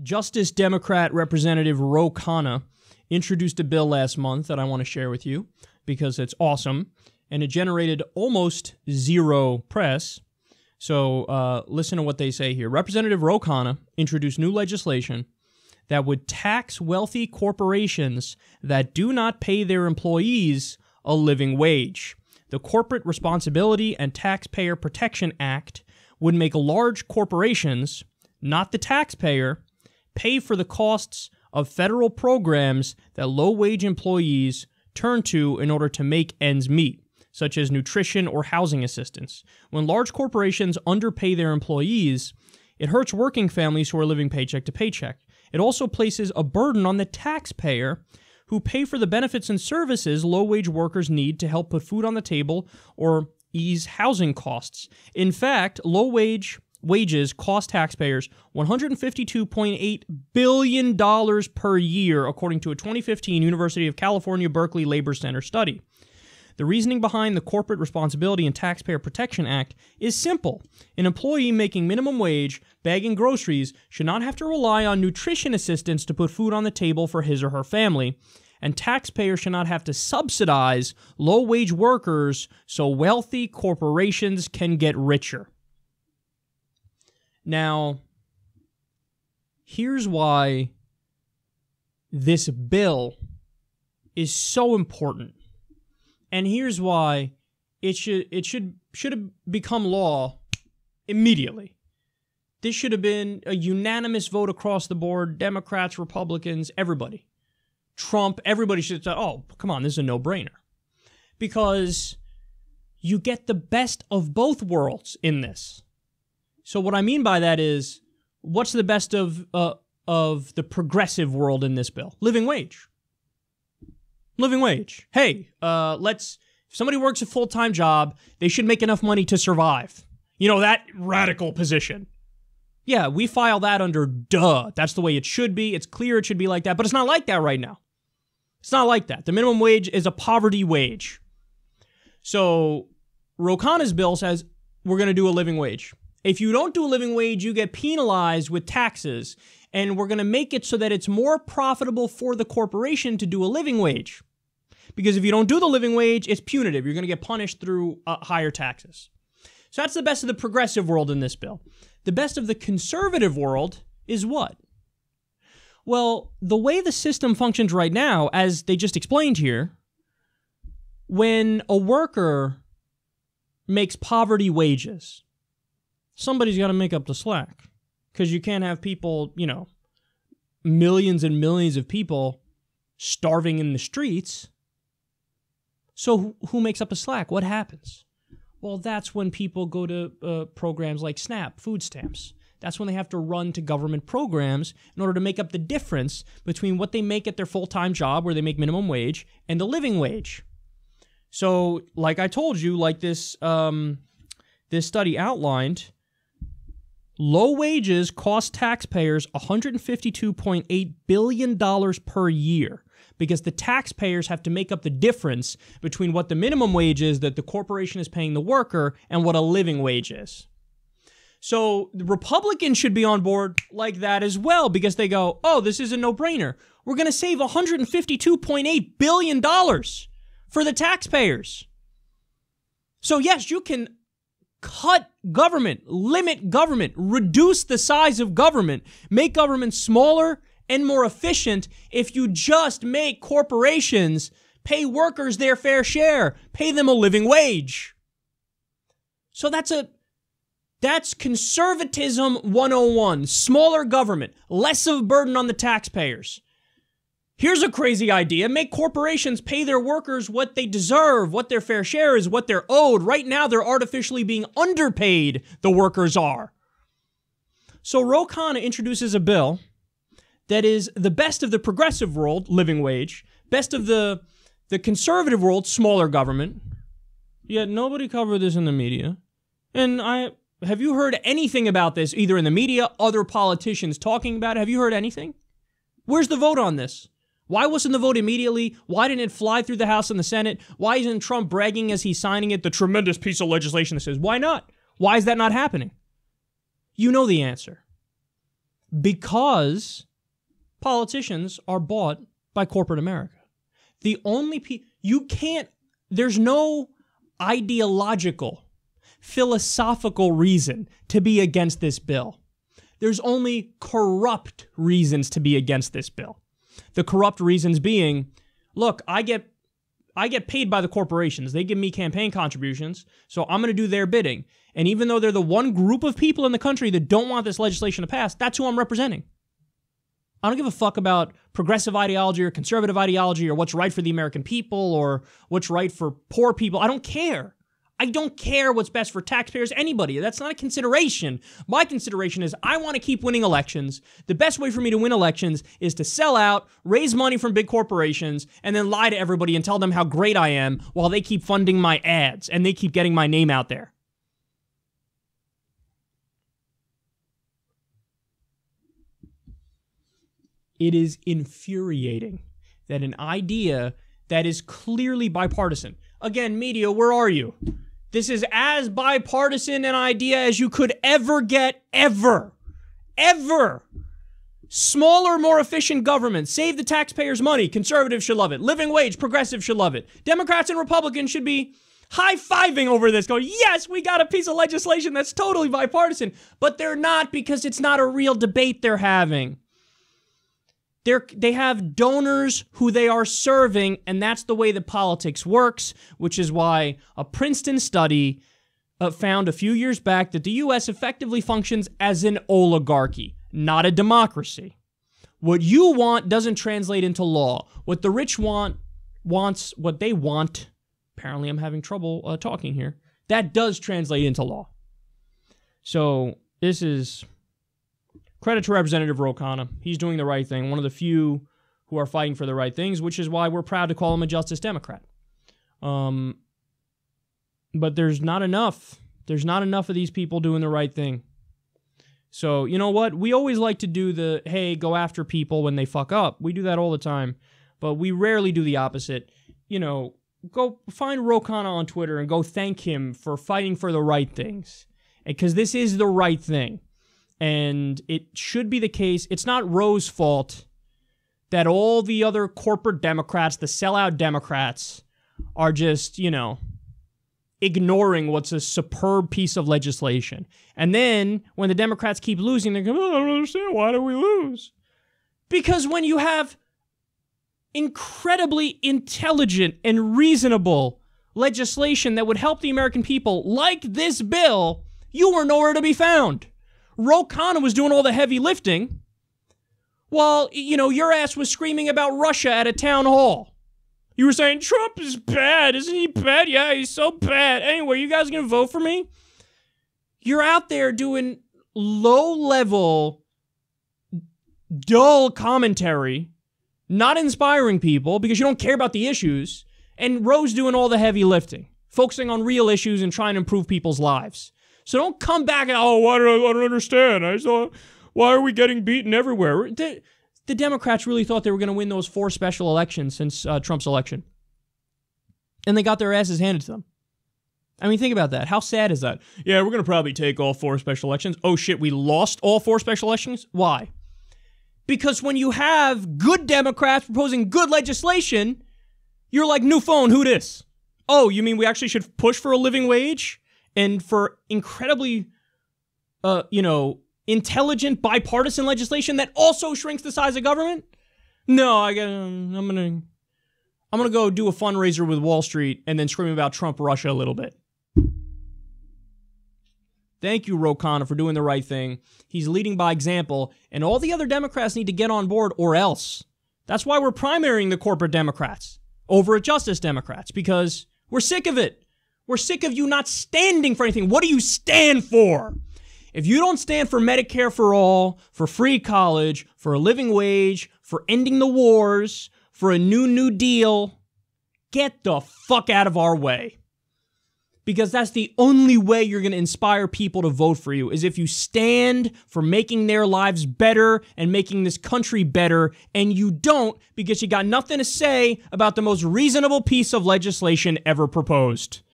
Justice Democrat Representative Ro Khanna introduced a bill last month that I want to share with you because it's awesome, and it generated almost zero press. So listen to what they say here. Representative Ro Khanna introduced new legislation that would tax wealthy corporations that do not pay their employees a living wage. The Corporate Responsibility and Taxpayer Protection Act would make large corporations, not the taxpayer, pay for the costs of federal programs that low-wage employees turn to in order to make ends meet, such as nutrition or housing assistance. When large corporations underpay their employees, it hurts working families who are living paycheck to paycheck. It also places a burden on the taxpayer who pay for the benefits and services low-wage workers need to help put food on the table or ease housing costs. In fact, wages cost taxpayers $152.8 billion per year, according to a 2015 University of California, Berkeley Labor Center study. The reasoning behind the Corporate Responsibility and Taxpayer Protection Act is simple. An employee making minimum wage, bagging groceries, should not have to rely on nutrition assistance to put food on the table for his or her family, and taxpayers should not have to subsidize low-wage workers so wealthy corporations can get richer. Now, here's why this bill is so important. And here's why it should have become law immediately. This should have been a unanimous vote across the board, Democrats, Republicans, everybody. Trump, everybody should have said, oh, come on, this is a no-brainer. Because you get the best of both worlds in this. So what I mean by that is, what's the best of the progressive world in this bill? Living wage. Living wage. Hey, if somebody works a full-time job, they should make enough money to survive. You know, that radical position. Yeah, we file that under duh. That's the way it should be. It's clear it should be like that, but it's not like that right now. It's not like that. The minimum wage is a poverty wage. So Ro Khanna's bill says we're going to do a living wage. If you don't do a living wage, you get penalized with taxes, and we're going to make it so that it's more profitable for the corporation to do a living wage. Because if you don't do the living wage, it's punitive. You're going to get punished through higher taxes. So that's the best of the progressive world in this bill. The best of the conservative world is what? Well, the way the system functions right now, as they just explained here, when a worker makes poverty wages, somebody's got to make up the slack. Because you can't have people, you know, millions and millions of people starving in the streets. So who makes up the slack? What happens? Well, that's when people go to programs like SNAP, food stamps. That's when they have to run to government programs in order to make up the difference between what they make at their full-time job, where they make minimum wage, and the living wage. So, like I told you, like this study outlined, low wages cost taxpayers $152.8 billion per year because the taxpayers have to make up the difference between what the minimum wage is that the corporation is paying the worker and what a living wage is. So the Republicans should be on board like that as well because they go, oh, this is a no-brainer. We're going to save $152.8 billion for the taxpayers. So yes, you can cut government, limit government, reduce the size of government, make government smaller and more efficient if you just make corporations pay workers their fair share, pay them a living wage. So that's conservatism 101, smaller government, less of a burden on the taxpayers. Here's a crazy idea. Make corporations pay their workers what they deserve, what their fair share is, what they're owed. Right now, they're artificially being underpaid, the workers are. So Ro Khanna introduces a bill that is the best of the progressive world, living wage, best of the conservative world, smaller government. Yet nobody covered this in the media. And have you heard anything about this, either in the media, other politicians talking about it? Have you heard anything? Where's the vote on this? Why wasn't the vote immediately? Why didn't it fly through the House and the Senate? Why isn't Trump bragging as he's signing it, the tremendous piece of legislation that says, why not? Why is that not happening? You know the answer. because politicians are bought by corporate America. The only there's no ideological, philosophical reason to be against this bill. There's only corrupt reasons to be against this bill. The corrupt reasons being, look, I get paid by the corporations. They give me campaign contributions, so I'm going to do their bidding. And even though they're the one group of people in the country that don't want this legislation to pass, that's who I'm representing. I don't give a fuck about progressive ideology or conservative ideology or what's right for the American people or what's right for poor people. I don't care. I don't care what's best for taxpayers, anybody. That's not a consideration. My consideration is I want to keep winning elections. The best way for me to win elections is to sell out, raise money from big corporations, and then lie to everybody and tell them how great I am while they keep funding my ads and they keep getting my name out there. It is infuriating that an idea that is clearly bipartisan. Again, media, where are you? This is as bipartisan an idea as you could ever get, ever. Ever. Smaller, more efficient government. Save the taxpayers' money. Conservatives should love it. Living wage. Progressives should love it. Democrats and Republicans should be high-fiving over this, going, yes, we got a piece of legislation that's totally bipartisan. But they're not, because it's not a real debate they're having. They have donors who they are serving, and that's the way that politics works, which is why a Princeton study found a few years back that the U.S. effectively functions as an oligarchy, not a democracy. What you want doesn't translate into law. What the rich wants what they want. Apparently, I'm having trouble talking here. That does translate into law. So this is credit to Representative Ro Khanna. He's doing the right thing. One of the few who are fighting for the right things, which is why we're proud to call him a Justice Democrat. But there's not enough. There's not enough of these people doing the right thing. So, you know what? We always like to do the, hey, go after people when they fuck up. We do that all the time. But we rarely do the opposite. You know, go find Ro Khanna on Twitter and go thank him for fighting for the right things. Because this is the right thing. And it should be the case. It's not Ro's fault that all the other corporate Democrats, the sellout Democrats, are just, you know, ignoring what's a superb piece of legislation. And then when the Democrats keep losing, they go, oh, I don't understand. Why do we lose? Because when you have incredibly intelligent and reasonable legislation that would help the American people, like this bill, you were nowhere to be found. Ro Khanna was doing all the heavy lifting while, you know, your ass was screaming about Russia at a town hall. You were saying, Trump is bad. Isn't he bad? Yeah, he's so bad. Anyway, you guys going to vote for me? You're out there doing low-level, dull commentary, not inspiring people because you don't care about the issues, and Ro's doing all the heavy lifting, focusing on real issues and trying to improve people's lives. So don't come back and, oh, I don't understand. Why are we getting beaten everywhere? The Democrats really thought they were going to win those 4 special elections since Trump's election. And they got their asses handed to them. I mean, think about that. How sad is that? Yeah, we're going to probably take all 4 special elections. Oh, shit, we lost all 4 special elections? Why? Because when you have good Democrats proposing good legislation, you're like, new phone, who dis? Oh, you mean we actually should push for a living wage? And for incredibly, intelligent bipartisan legislation that also shrinks the size of government? No, I'm gonna go do a fundraiser with Wall Street and then scream about Trump Russia a little bit. Thank you, Ro Khanna, for doing the right thing. He's leading by example, and all the other Democrats need to get on board or else. That's why we're primarying the corporate Democrats over at Justice Democrats, because we're sick of it. We're sick of you not standing for anything. What do you stand for? If you don't stand for Medicare for all, for free college, for a living wage, for ending the wars, for a New Deal, get the fuck out of our way. Because that's the only way you're going to inspire people to vote for you, is if you stand for making their lives better and making this country better, and you don't because you got nothing to say about the most reasonable piece of legislation ever proposed.